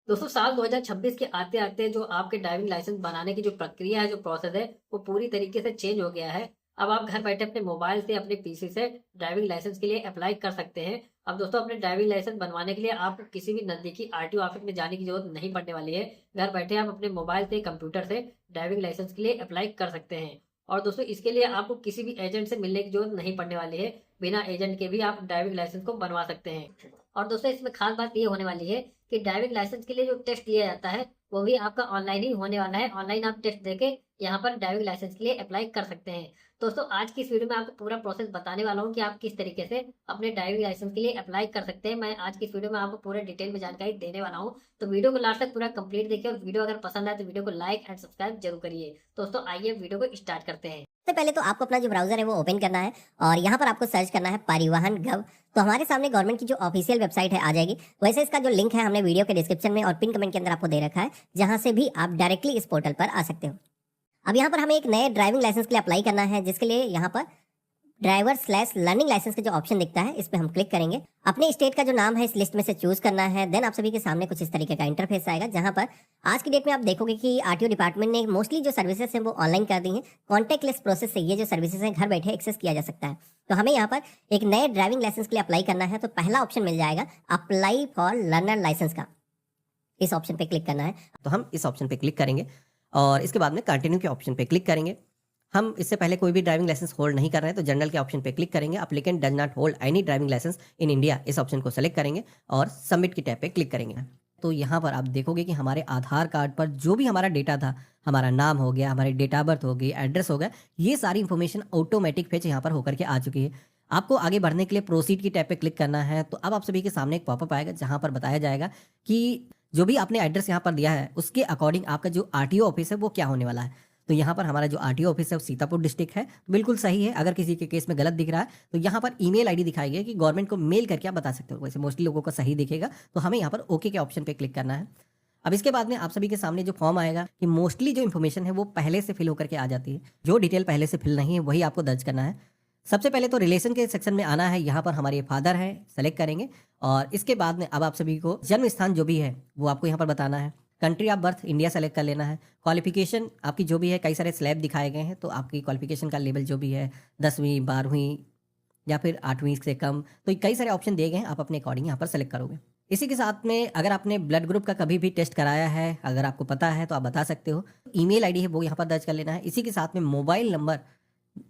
दोस्तों साल 2026 के आते-आते जो आपके ड्राइविंग लाइसेंस बनाने की जो प्रक्रिया है, जो प्रोसेस है, वो पूरी तरीके से चेंज हो गया है। अब आप घर बैठे अपने मोबाइल से, अपने पीसी से ड्राइविंग लाइसेंस के लिए अप्लाई कर सकते हैं। अब दोस्तों अपने ड्राइविंग लाइसेंस बनवाने के लिए आपको किसी भी नज़दीकी आरटीओ ऑफिस में जाने की ज़रूरत नहीं पड़ने वाली है। घर बैठे आप अपने मोबाइल से, कंप्यूटर से ड्राइविंग लाइसेंस के लिए अप्लाई कर सकते हैं। और दोस्तों इसके लिए आपको किसी भी एजेंट से मिलने की ज़रूरत नहीं पड़ने वाली है। बिना एजेंट के भी आप ड्राइविंग लाइसेंस को बनवा सकते हैं। और दोस्तों इसमें खास बात ये होने वाली है कि ड्राइविंग लाइसेंस के लिए जो टेस्ट लिया जाता है वो भी आपका ऑनलाइन ही होने वाला है। ऑनलाइन आप टेस्ट देके यहाँ पर ड्राइविंग लाइसेंस के लिए अप्लाई कर सकते हैं। दोस्तों आज की इस वीडियो में आपको पूरा प्रोसेस बताने वाला हूँ कि आप किस तरीके से अपने ड्राइविंग लाइसेंस के लिए अप्लाई कर सकते हैं। मैं आज की इस वीडियो में आपको पूरे डिटेल में जानकारी देने वाला हूँ, तो वीडियो को लास्ट तक पूरा कंप्लीट देखिए। और वीडियो अगर पसंद आए तो वीडियो को लाइक एंड सब्सक्राइब जरूर करिए। दोस्तों आइए वीडियो को स्टार्ट करते हैं। सबसे पहले तो आपको अपना जो ब्राउजर है वो ओपन करना है और यहाँ पर आपको सर्च करना है परिवहन गव। तो हमारे सामने गवर्नमेंट की जो ऑफिशियल वेबसाइट है आ जाएगी। वैसे इसका जो लिंक है हमने वीडियो के डिस्क्रिप्शन में और पिन कमेंट के अंदर आपको दे रखा है, जहाँ से भी आप डायरेक्टली इस पोर्टल पर आ सकते हो। अब यहाँ पर हमें एक नए ड्राइविंग लाइसेंस के लिए अप्लाई करना है, जिसके लिए यहाँ पर ड्राइवर स्लैश लर्निंग लाइसेंस का जो ऑप्शन दिखता है इस पे हम क्लिक करेंगे। अपने स्टेट का जो नाम है इस लिस्ट में से चूज करना है। देन आप सभी के सामने कुछ इस तरीके का इंटरफेस आएगा, जहां पर आज की डेट में आप देखोगे कि आरटीओ डिपार्टमेंट ने मोस्टली जो सर्विसेज है वो ऑनलाइन कर दी हैं। कॉन्टैक्टलेस प्रोसेस से ये जो सर्विसेज है घर बैठे एक्सेस किया जा सकता है। तो हमें यहाँ पर एक नए ड्राइविंग लाइसेंस के लिए अप्लाई करना है, तो पहला ऑप्शन मिल जाएगा अप्लाई फॉर लर्नर लाइसेंस का। इस ऑप्शन पे क्लिक करना है। तो हम इस ऑप्शन पे क्लिक करेंगे और इसके बाद में कंटिन्यू के ऑप्शन पे क्लिक करेंगे। हम इससे पहले कोई भी ड्राइविंग लाइसेंस होल्ड नहीं कर रहे हैं, तो जनरल के ऑप्शन पे क्लिक करेंगे। Applicant does not hold any driving licence in India, इस ऑप्शन को सेलेक्ट करेंगे और सबमिट की टैब पे क्लिक करेंगे। तो यहाँ पर आप देखोगे कि हमारे आधार कार्ड पर जो भी हमारा डेटा था, हमारा नाम हो गया, हमारी डेट ऑफ बर्थ हो गई, एड्रेस हो गया, ये सारी इन्फॉर्मेशन ऑटोमेटिक फेच यहाँ पर होकर के आ चुकी है। आपको आगे बढ़ने के लिए प्रोसीड की टैब पे क्लिक करना है। तो अब आप सभी के सामने एक पॉपअप आएगा, जहाँ पर बताया जाएगा कि जो भी आपने एड्रेस यहाँ पर दिया है उसके अकॉर्डिंग आपका जो आरटीओ ऑफिस है वो क्या होने वाला है। तो यहाँ पर हमारा जो आरटीओ ऑफिस है वो सीतापुर डिस्ट्रिक्ट है, बिल्कुल सही है। अगर किसी के केस में गलत दिख रहा है तो यहाँ पर ईमेल आईडी दिखाई गई कि गवर्नमेंट को मेल करके आप बता सकते हो। वैसे मोस्टली लोगों को सही दिखेगा, तो हमें यहाँ पर ओके के ऑप्शन पे क्लिक करना है। अब इसके बाद में आप सभी के सामने जो फॉर्म आएगा कि मोस्टली जो इन्फॉर्मेशन है वो पहले से फिल होकर के आ जाती है। जो डिटेल पहले से फिल नहीं है वही आपको दर्ज करना है। सबसे पहले तो रिलेशन के सेक्शन में आना है। यहाँ पर हमारे फादर हैं, सेलेक्ट करेंगे। और इसके बाद में अब आप सभी को जन्म स्थान जो भी है वो आपको यहाँ पर बताना है। Country of birth India select कर लेना है। क्वालिफिकेशन आपकी जो भी है, कई सारे स्लैब दिखाए गए हैं, तो आपकी क्वालिफिकेशन का लेवल जो भी है 10वीं 12वीं या फिर 8वीं से कम, तो कई सारे ऑप्शन दिए गए हैं, आप अपने अकॉर्डिंग यहाँ पर सेलेक्ट करोगे। इसी के साथ में अगर आपने ब्लड ग्रुप का कभी भी टेस्ट कराया है, अगर आपको पता है तो आप बता सकते हो। ईमेल आईडी है वो यहाँ पर दर्ज कर लेना है। इसी के साथ में मोबाइल नंबर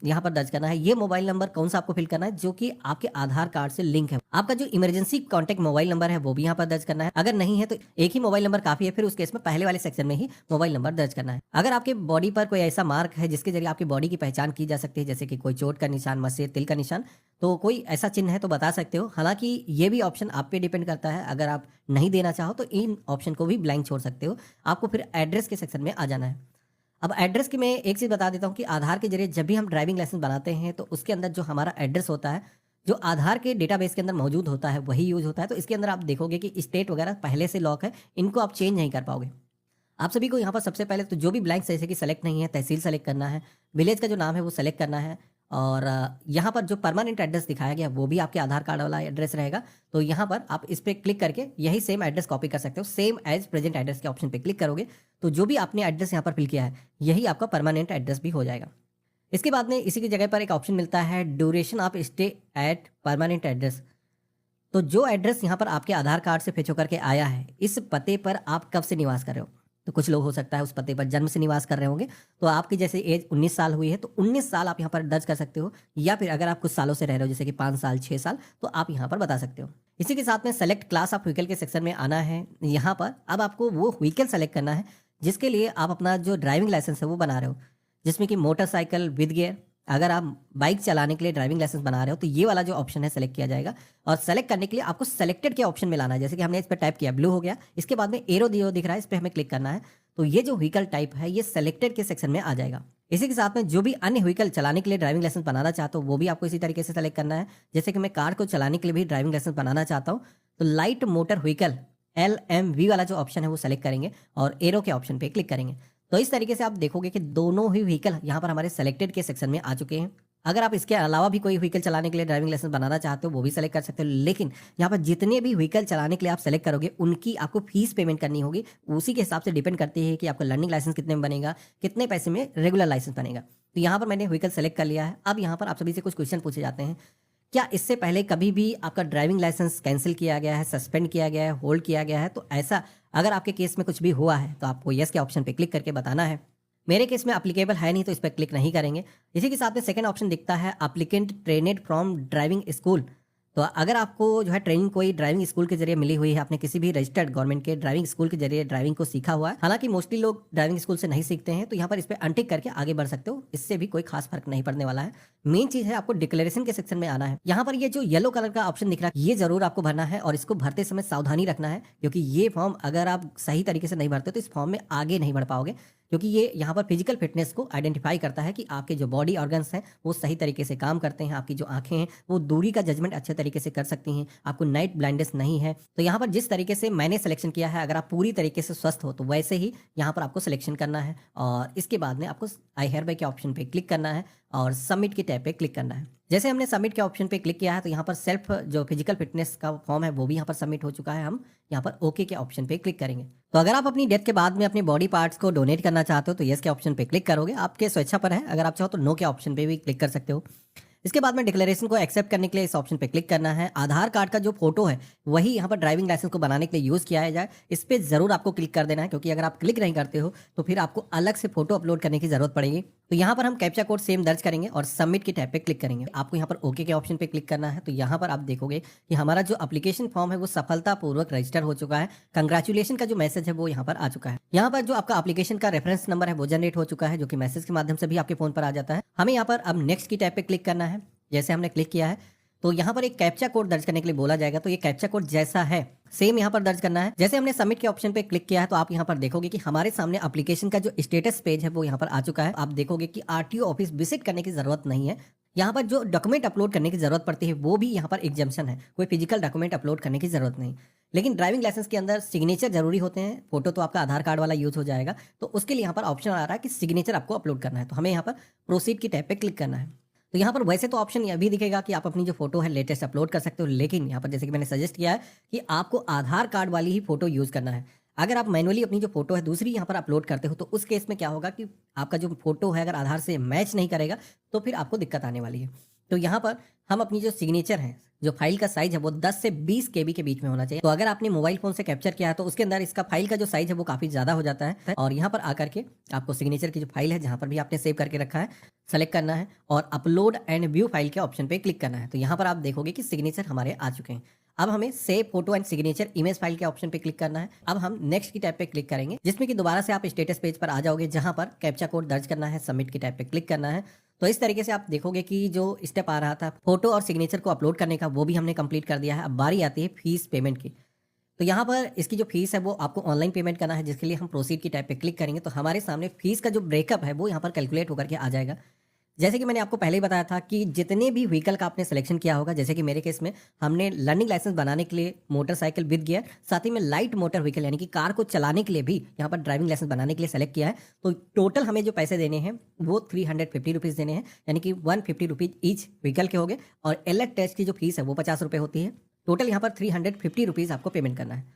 यहाँ पर दर्ज करना है। ये मोबाइल नंबर कौन सा आपको फिल करना है, जो कि आपके आधार कार्ड से लिंक है। आपका जो इमरजेंसी कांटेक्ट मोबाइल नंबर है वो भी यहाँ पर दर्ज करना है। अगर नहीं है तो एक ही मोबाइल नंबर काफी है, फिर उस केस में पहले वाले सेक्शन में ही मोबाइल नंबर दर्ज करना है। अगर आपके बॉडी पर कोई ऐसा मार्क है जिसके जरिए आपकी बॉडी की पहचान की जा सकती है, जैसे कि कोई चोट का निशान, मस्से, तिल का निशान, तो कोई ऐसा चिन्ह है तो बता सकते हो। हालांकि ये भी ऑप्शन आप पे डिपेंड करता है। अगर आप नहीं देना चाहो तो इन ऑप्शन को भी ब्लैंक छोड़ सकते हो। आपको फिर एड्रेस के सेक्शन में आ जाना है। अब एड्रेस की मैं एक चीज़ बता देता हूँ कि आधार के जरिए जब भी हम ड्राइविंग लाइसेंस बनाते हैं तो उसके अंदर जो हमारा एड्रेस होता है, जो आधार के डेटाबेस के अंदर मौजूद होता है, वही यूज होता है। तो इसके अंदर आप देखोगे कि स्टेट वगैरह पहले से लॉक है, इनको आप चेंज नहीं कर पाओगे। आप सभी को यहाँ पर सबसे पहले तो जो भी ब्लैंक जैसे कि सेलेक्ट नहीं है, तहसील सेलेक्ट करना है, विलेज का जो नाम है वो सेलेक्ट करना है। और यहाँ पर जो परमानेंट एड्रेस दिखाया गया वो भी आपके आधार कार्ड वाला एड्रेस रहेगा। तो यहाँ पर आप इस पर क्लिक करके यही सेम एड्रेस कॉपी कर सकते हो। सेम एज प्रेजेंट एड्रेस के ऑप्शन पे क्लिक करोगे तो जो भी आपने एड्रेस यहाँ पर फिल किया है यही आपका परमानेंट एड्रेस भी हो जाएगा। इसके बाद में इसी की जगह पर एक ऑप्शन मिलता है duration of stay at permanent address. तो जो एड्रेस यहाँ पर आपके आधार कार्ड से फेच होकर के आया है, इस पते पर आप कब से निवास कर रहे हो। तो कुछ लोग हो सकता है उस पते पर जन्म से निवास कर रहे होंगे, तो आपकी जैसे एज 19 साल हुई है तो 19 साल आप यहाँ पर दर्ज कर सकते हो। या फिर अगर आप कुछ सालों से रह रहे हो, जैसे कि 5 साल 6 साल, तो आप यहाँ पर बता सकते हो। इसी के साथ में सेलेक्ट क्लास ऑफ व्हीकल के सेक्शन में आना है। यहाँ पर अब आपको वो व्हीकल सेलेक्ट करना है जिसके लिए आप अपना जो ड्राइविंग लाइसेंस है वो बना रहे हो, जिसमें कि मोटरसाइकिल विद गियर। अगर आप बाइक चलाने के लिए ड्राइविंग लाइसेंस बना रहे हो तो ये वाला जो ऑप्शन है सेलेक्ट किया जाएगा। और सेलेक्ट करने के लिए आपको सेलेक्टेड के ऑप्शन में लाना है। जैसे कि हमने इस पर टाइप किया, ब्लू हो गया। इसके बाद में एरो दियो दिख रहा है, इस पर हमें क्लिक करना है। तो ये जो व्हीकल टाइप है ये सेलेक्टेड के सेक्शन में आ जाएगा। इसी के साथ में जो भी अन्य व्हीकल चलाने के लिए ड्राइविंग लाइसेंस बनाना चाहते हो वो भी आपको इसी तरीके से सेलेक्ट करना है। जैसे कि मैं कार को चलाने के लिए भी ड्राइविंग लाइसेंस बनाना चाहता हूँ, तो लाइट मोटर व्हीकल LMV वाला जो ऑप्शन है वो सेलेक्ट करेंगे और एरो के ऑप्शन पे क्लिक करेंगे। तो इस तरीके से आप देखोगे कि दोनों ही व्हीकल यहाँ पर हमारे सेलेक्टेड के सेक्शन में आ चुके हैं। अगर आप इसके अलावा भी कोई व्हीकल चलाने के लिए ड्राइविंग लाइसेंस बनाना चाहते हो वो भी सेलेक्ट कर सकते हो, लेकिन यहाँ पर जितने भी व्हीकल चलाने के लिए आप सेलेक्ट करोगे उनकी आपको फीस पेमेंट करनी होगी। उसी के हिसाब से डिपेंड करती है कि आपका लर्निंग लाइसेंस कितने में बनेगा, कितने पैसे में रेगुलर लाइसेंस बनेगा। तो यहाँ पर मैंने व्हीकल सेलेक्ट कर लिया है। अब यहाँ पर आप सभी से कुछ क्वेश्चन पूछे जाते हैं, क्या इससे पहले कभी भी आपका ड्राइविंग लाइसेंस कैंसिल किया गया है, सस्पेंड किया गया है, होल्ड किया गया है? तो ऐसा अगर आपके केस में कुछ भी हुआ है तो आपको यस के ऑप्शन पे क्लिक करके बताना है। मेरे केस में एप्लीकेबल है नहीं तो इस पर क्लिक नहीं करेंगे। इसी के साथ में सेकंड ऑप्शन दिखता है एप्लीकेंट ट्रेनेड फ्रॉम ड्राइविंग स्कूल। तो अगर आपको जो है ट्रेनिंग कोई ड्राइविंग स्कूल के जरिए मिली हुई है, आपने किसी भी रजिस्टर्ड गवर्नमेंट के ड्राइविंग स्कूल के जरिए ड्राइविंग को सीखा हुआ है, हालांकि मोस्टली लोग ड्राइविंग स्कूल से नहीं सीखते हैं, तो यहाँ पर इस पर अनटिक करके आगे बढ़ सकते हो। इससे भी कोई खास फर्क नहीं पड़ने वाला है। मेन चीज है आपको डिक्लेरेशन के सेक्शन में आना है। यहाँ पर ये जो येलो कलर का ऑप्शन दिख रहा है ये जरूर आपको भरना है और इसको भरते समय सावधानी रखना है, क्योंकि ये फॉर्म अगर आप सही तरीके से नहीं भरते तो इस फॉर्म में आगे नहीं बढ़ पाओगे, क्योंकि ये यहाँ पर फिजिकल फिटनेस को आइडेंटिफाई करता है कि आपके जो बॉडी ऑर्गन्स हैं वो सही तरीके से काम करते हैं, आपकी जो आंखें हैं वो दूरी का जजमेंट अच्छे तरीके से कर सकती हैं, आपको नाइट ब्लाइंडनेस नहीं है। तो यहाँ पर जिस तरीके से मैंने सिलेक्शन किया है, अगर आप पूरी तरीके से स्वस्थ हो तो वैसे ही यहाँ पर आपको सिलेक्शन करना है और इसके बाद में आपको आई हेयर बाय के ऑप्शन पे क्लिक करना है और सबमिट के टैब पे क्लिक करना है। जैसे हमने सबमिट के ऑप्शन पे क्लिक किया है तो यहाँ पर सेल्फ जो फिजिकल फिटनेस का फॉर्म है वो भी यहाँ पर सबमिट हो चुका है। हम यहाँ पर ओके के ऑप्शन पे क्लिक करेंगे। तो अगर आप अपनी डेथ के बाद में अपने बॉडी पार्ट्स को डोनेट करना चाहते हो तो यस के ऑप्शन पे क्लिक करोगे, आपके स्वेच्छा पर है। अगर आप चाहो तो नो के ऑप्शन पे भी क्लिक कर सकते हो। इसके बाद में डिक्लेरेशन को एक्सेप्ट करने के लिए इस ऑप्शन पे क्लिक करना है। आधार कार्ड का जो फोटो है वही यहाँ पर ड्राइविंग लाइसेंस को बनाने के लिए यूज किया जाए, इस पे जरूर आपको क्लिक कर देना है, क्योंकि अगर आप क्लिक नहीं करते हो तो फिर आपको अलग से फोटो अपलोड करने की जरूरत पड़ेगी। तो यहाँ पर हम कैप्चा कोड सेम दर्ज करेंगे और सबमिट के टैब पे क्लिक करेंगे। आपको यहाँ पर ओके के ऑप्शन पे क्लिक करना है। तो यहाँ पर आप देखोगे कि हमारा जो एप्लीकेशन फॉर्म है वो सफलतापूर्वक रजिस्टर हो चुका है। कंग्रेचुलेशन का जो मैसेज है वो यहाँ पर आ चुका है। यहाँ पर जो आपका एप्लीकेशन का रेफरेंस नंबर है वो जनरेट हो चुका है, जो कि मैसेज के माध्यम से भी आपके फोन पर आ जाता है। हमें यहाँ पर अब नेक्स्ट की टैब पे क्लिक करना है। जैसे हमने क्लिक किया है तो यहाँ पर एक कैप्चा कोड दर्ज करने के लिए बोला जाएगा, तो ये कैप्चा कोड जैसा है सेम यहाँ पर दर्ज करना है। जैसे हमने सबमिट के ऑप्शन पे क्लिक किया है तो आप यहाँ पर देखोगे कि हमारे सामने एप्लीकेशन का जो स्टेटस पेज है वो यहाँ पर आ चुका है। आप देखोगे कि आरटीओ ऑफिस विजिट करने की जरूरत नहीं है। यहाँ पर जो डॉक्यूमेंट अपलोड करने की जरूरत पड़ती है वो भी यहाँ पर एग्जाम्पशन है, कोई फिजिकल डॉक्यूमेंट अपलोड करने की जरूरत नहीं। लेकिन ड्राइविंग लाइसेंस के अंदर सिग्नेचर जरूरी होते हैं। फोटो तो आपका आधार कार्ड वाला यूज हो जाएगा, तो उसके लिए यहाँ पर ऑप्शन आ रहा है कि सिग्नेचर आपको अपलोड करना है। तो हमें यहाँ पर प्रोसीड की टैब पे क्लिक करना है। तो यहाँ पर वैसे तो ऑप्शन यह भी दिखेगा कि आप अपनी जो फोटो है लेटेस्ट अपलोड कर सकते हो, लेकिन यहाँ पर जैसे कि मैंने सजेस्ट किया है कि आपको आधार कार्ड वाली ही फोटो यूज करना है। अगर आप मैनुअली अपनी जो फोटो है दूसरी यहाँ पर अपलोड करते हो तो उस केस में क्या होगा कि आपका जो फोटो है अगर आधार से मैच नहीं करेगा तो फिर आपको दिक्कत आने वाली है। तो यहाँ पर हम अपनी जो सिग्नेचर है, जो फाइल का साइज है वो 10 से 20 KB के बीच में होना चाहिए। तो अगर आपने मोबाइल फोन से कैप्चर किया है तो उसके अंदर इसका फाइल का जो साइज है वो काफी ज्यादा हो जाता है। और यहाँ पर आकर के आपको सिग्नेचर की जो फाइल है जहाँ पर भी आपने सेव करके रखा है सेलेक्ट करना है और अपलोड एंड व्यू फाइल के ऑप्शन पे क्लिक करना है। तो यहाँ पर आप देखोगे कि सिग्नेचर हमारे आ चुके हैं। अब हमें save photo and signature image file के ऑप्शन पे क्लिक करना है। अब हम नेक्स्ट की टैब पे क्लिक करेंगे, जिसमें कि दोबारा से आप स्टेटस पेज पर आ जाओगे जहां पर कैप्चा कोड दर्ज करना है, सबमिट की टैब पे क्लिक करना है। तो इस तरीके से आप देखोगे कि जो स्टेप आ रहा था फोटो और सिग्नेचर को अपलोड करने का वो भी हमने कंप्लीट कर दिया है। अब बारी आती है फीस पेमेंट की। तो यहाँ पर इसकी जो फीस है वो आपको ऑनलाइन पेमेंट करना है, जिसके लिए हम प्रोसीड की टैब पे क्लिक करेंगे। तो हमारे सामने फीस का जो ब्रेकअप है वो यहाँ पर कैलकुलेट होकर के आ जाएगा। जैसे कि मैंने आपको पहले ही बताया था कि जितने भी व्हीकल का आपने सिलेक्शन किया होगा, जैसे कि मेरे केस में हमने लर्निंग लाइसेंस बनाने के लिए मोटरसाइकिल विद गियर, साथ ही में लाइट मोटर व्हीकल यानी कि कार को चलाने के लिए भी यहाँ पर ड्राइविंग लाइसेंस बनाने के लिए सेलेक्ट किया है। तो टोटल हमें जो पैसे देने हैं वो 350 रुपीज़ देने हैं, यानी कि 150 रुपीज़ ईच व्हीकल के हो गए। और एलएड टेस्ट की जो फीस है वो 50 रुपये होती है। टोटल यहाँ पर 350 रुपीज़ आपको पेमेंट करना है।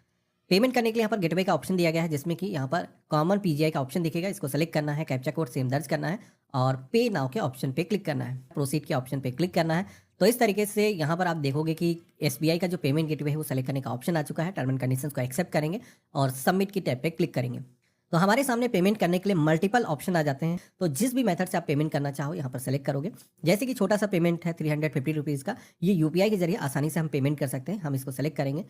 पेमेंट करने के लिए यहाँ पर गेटवे का ऑप्शन दिया गया है, जिसमें कि यहाँ पर कॉमन पीजीआई का ऑप्शन दिखेगा। इसको सेलेक्ट करना है, कैप्चा कोड सेम दर्ज करना है और पे नाउ के ऑप्शन पे क्लिक करना है, प्रोसीड के ऑप्शन पे क्लिक करना है। तो इस तरीके से यहाँ पर आप देखोगे कि एसबीआई का जो पेमेंट गेटवे है वो सेलेक्ट करने का ऑप्शन आ चुका है। टर्म एंड कंडीशंस को एक्सेप्ट करेंगे और सबमिट की टैब पे क्लिक करेंगे। तो हमारे सामने पेमेंट करने के लिए मल्टीपल ऑप्शन आ जाते हैं। तो जिस भी मेथड से आप पेमेंट करना चाहो यहाँ पर सेलेक्ट करोगे। जैसे कि छोटा सा पेमेंट है 350 रुपीज़ का, ये यूपीआई के जरिए आसानी से हम पेमेंट कर सकते हैं। हम इसको सेलेक्ट करेंगे।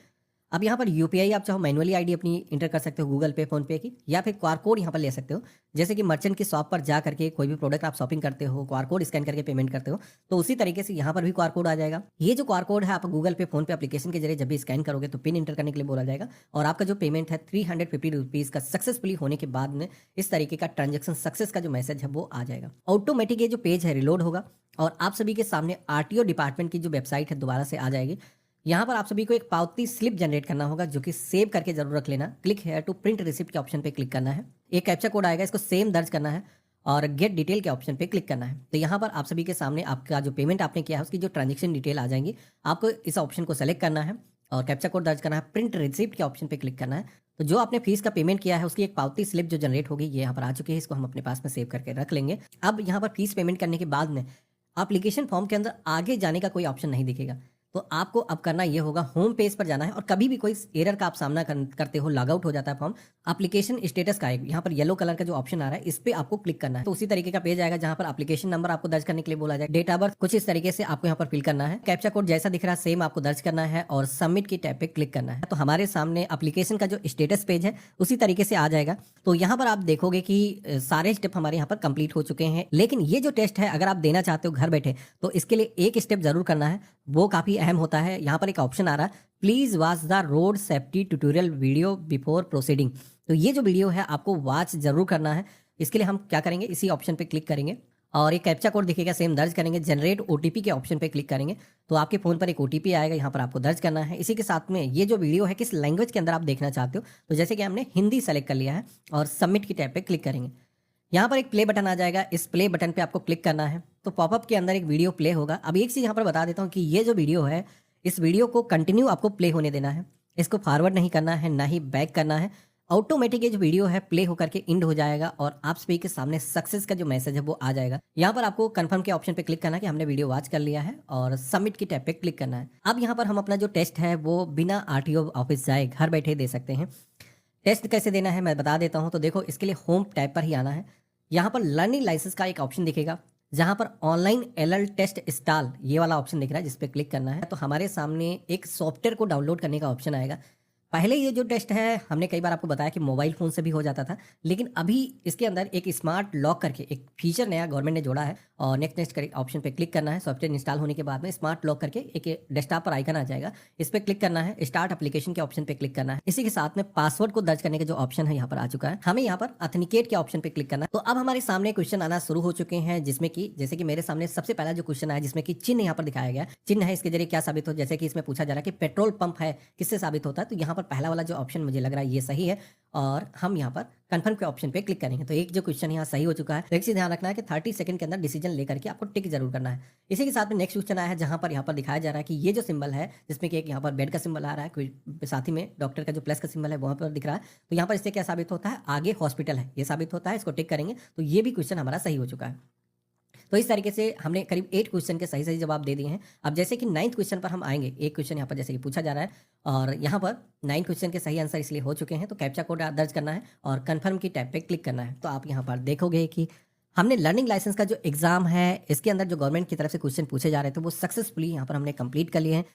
अब यहाँ पर यूपीआई आप चाहो मैनुअली आईडी अपनी इंटर कर सकते हो गूगल पे, फोन पे की, या फिर क्यूआर कोड यहाँ पर ले सकते हो। जैसे कि मर्चेंट की शॉप पर जा करके कोई भी प्रोडक्ट आप शॉपिंग करते हो, क्यूआर कोड स्कैन करके पेमेंट करते हो, तो उसी तरीके से यहाँ पर भी क्यूआर कोड आ जाएगा। ये जो क्यूआर कोड है आप गूगल पे, फोन पे एप्लीकेशन के जरिए जब भी स्कैन करोगे तो पिन इंटर करने के लिए बोला जाएगा और आपका जो पेमेंट है 350 रुपीज़ का सक्सेसफुली होने के बाद में इस तरीके का ट्रांजेक्शन सक्सेस का जो मैसेज है वो आ जाएगा। ऑटोमेटिक ये जो पेज है रिलोड होगा और आप सभी के सामने आरटीओ डिपार्टमेंट की जो वेबसाइट है दोबारा से आ जाएगी। यहाँ पर आप सभी को एक पावती स्लिप जनरेट करना होगा, जो कि सेव करके जरूर रख लेना। Click here to print receipt के ऑप्शन पे क्लिक करना है। एक कैप्चा कोड आएगा, इसको सेम दर्ज करना है और गेट डिटेल के ऑप्शन पे क्लिक करना है। तो यहाँ पर आप सभी के सामने आपका जो पेमेंट आपने किया है उसकी जो ट्रांजेक्शन डिटेल आ जाएंगी। आपको इस ऑप्शन को सेलेक्ट करना है और कैप्चा कोड दर्ज करना है, प्रिंट रिसिप्ट के ऑप्शन पे क्लिक करना है। तो जो आपने फीस का पेमेंट किया है उसकी एक पावती स्लिप जो जनरेट होगी ये यहाँ पर आ चुकी है, इसको हम अपने पास में सेव करके रख लेंगे। अब यहाँ पर फीस पेमेंट करने के बाद में एप्लीकेशन फॉर्म के अंदर आगे जाने का कोई ऑप्शन नहीं दिखेगा। तो आपको अब करना ये होगा, होम पेज पर जाना है और कभी भी कोई एरर का आप सामना करते हो, लॉग आउट हो जाता है फॉर्म, एप्लीकेशन स्टेटस का यहाँ पर येलो कलर का जो ऑप्शन आ रहा है इस पे आपको क्लिक करना है। तो उसी तरीके का पेज आएगा जहाँ पर एप्लीकेशन नंबर आपको दर्ज करने के लिए बोला जाए, डेट ऑफ बर्थ कुछ इस तरीके से आपको यहाँ पर फिल करना है, कैप्चा कोड जैसा दिख रहा है सेम आपको दर्ज करना है और सबमिट की टैब पे क्लिक करना है। तो हमारे सामने एप्लीकेशन का जो स्टेटस पेज है उसी तरीके से आ जाएगा। तो यहाँ पर आप देखोगे कि सारे स्टेप हमारे यहाँ पर कंप्लीट हो चुके हैं। लेकिन ये जो टेस्ट है अगर आप देना चाहते हो घर बैठे तो इसके लिए एक स्टेप जरूर करना है, वो काफी अहम होता है। यहाँ पर एक ऑप्शन आ रहा है, please watch the road safety tutorial video before proceeding. तो ये जो वीडियो है आपको वॉच जरूर करना है। इसके लिए हम क्या करेंगे, इसी ऑप्शन पे क्लिक करेंगे और एक कैप्चा कोड दिखेगा सेम दर्ज करेंगे, जनरेट ओटीपी के ऑप्शन पे क्लिक करेंगे तो आपके फोन पर एक ओटीपी आएगा, यहाँ पर आपको दर्ज करना है। इसी के साथ में ये जो वीडियो है किस लैंग्वेज के अंदर आप देखना चाहते हो, तो जैसे कि हमने हिंदी सेलेक्ट कर लिया है और सबमिट की टैब पे क्लिक करेंगे। यहाँ पर एक प्ले बटन आ जाएगा, इस प्ले बटन पे आपको क्लिक करना है तो पॉपअप के अंदर एक वीडियो प्ले होगा। अब एक चीज़ यहाँ पर बता देता हूँ कि ये जो वीडियो है इस वीडियो को कंटिन्यू आपको प्ले होने देना है, इसको फॉरवर्ड नहीं करना है ना ही बैक करना है। ऑटोमेटिक ये जो वीडियो है प्ले होकर के एंड हो जाएगा और आप सभी के सामने सक्सेस का जो मैसेज है वो आ जाएगा। यहाँ पर आपको कंफर्म के ऑप्शन पे क्लिक करना है कि हमने वीडियो वॉच कर लिया है और सबमिट की टैब पे क्लिक करना है। अब यहाँ पर हम अपना जो टेस्ट है वो बिना आरटीओ ऑफिस जाए घर बैठे दे सकते हैं। टेस्ट कैसे देना है मैं बता देता हूँ। तो देखो, इसके लिए होम टैब पर ही आना है। यहाँ पर लर्निंग लाइसेंस का एक ऑप्शन दिखेगा जहाँ पर ऑनलाइन एलएल टेस्ट इंस्टॉल ये वाला ऑप्शन दिख रहा है, जिस पे क्लिक करना है। तो हमारे सामने एक सॉफ्टवेयर को डाउनलोड करने का ऑप्शन आएगा। पहले ये जो टेस्ट है हमने कई बार आपको बताया कि मोबाइल फ़ोन से भी हो जाता था, लेकिन अभी इसके अंदर एक स्मार्ट लॉक करके एक फीचर नया गवर्नमेंट ने जोड़ा है और नेक्स्ट ऑप्शन पे क्लिक करना है। सॉफ्टवेयर इंस्टॉल होने के बाद में स्मार्ट लॉक करके एक डेस्कटॉप पर आइकन आ जाएगा, इस पर क्लिक करना है, स्टार्ट एप्लीकेशन के ऑप्शन पे क्लिक करना है। इसी के साथ में पासवर्ड को दर्ज करने के जो ऑप्शन है यहाँ पर आ चुका है, हमें यहाँ पर ऑथेंटिकेट के ऑप्शन पे क्लिक करना है। तो अब हमारे सामने क्वेश्चन आना शुरू हो चुके हैं, जिसमें कि जैसे कि मेरे सामने सबसे पहला जो क्वेश्चन आया जिसमें कि चिन्ह यहाँ पर दिखाया गया, चिन्ह है इसके जरिए क्या साबित हो, जैसे कि इसमें पूछा जा रहा है कि पेट्रोल पंप है किससे साबित होता है। तो यहाँ पर पहला वाला जो ऑप्शन मुझे लग रहा है ये सही है और हम यहाँ पर कंफर्म के ऑप्शन पे क्लिक करेंगे। तो एक जो क्वेश्चन यहाँ सही हो चुका है। तो एक चीज ध्यान रखना है कि 30 सेकंड के अंदर डिसीजन लेकर के आपको टिक जरूर करना है। इसी के साथ में नेक्स्ट क्वेश्चन आया है जहाँ पर यहाँ पर दिखाया जा रहा है कि ये जो सिंबल है जिसमें कि एक यहाँ पर बेड का सिंबल आ रहा है, साथ ही में डॉक्टर का जो प्लस का सिंबल है वहाँ पर दिख रहा है। तो यहाँ पर इससे क्या साबित होता है, आगे हॉस्पिटल है ये साबित होता है, इसको टिक करेंगे तो ये भी क्वेश्चन हमारा सही हो चुका है। तो इस तरीके से हमने करीब 8 क्वेश्चन के सही सही जवाब दे दिए हैं। अब जैसे कि 9th क्वेश्चन पर हम आएंगे, एक क्वेश्चन यहाँ पर जैसे कि पूछा जा रहा है और यहाँ पर 9 क्वेश्चन के सही आंसर इसलिए हो चुके हैं। तो कैप्चा कोड दर्ज करना है और कंफर्म की टैब पे क्लिक करना है। तो आप यहाँ पर देखोगे कि हमने लर्निंग लाइसेंस का जो एग्जाम है इसके अंदर जो गवर्नमेंट की तरफ से क्वेश्चन पूछे जा रहे थे वो सक्सेसफुली यहाँ पर हमने कंप्लीट कर लिए हैं।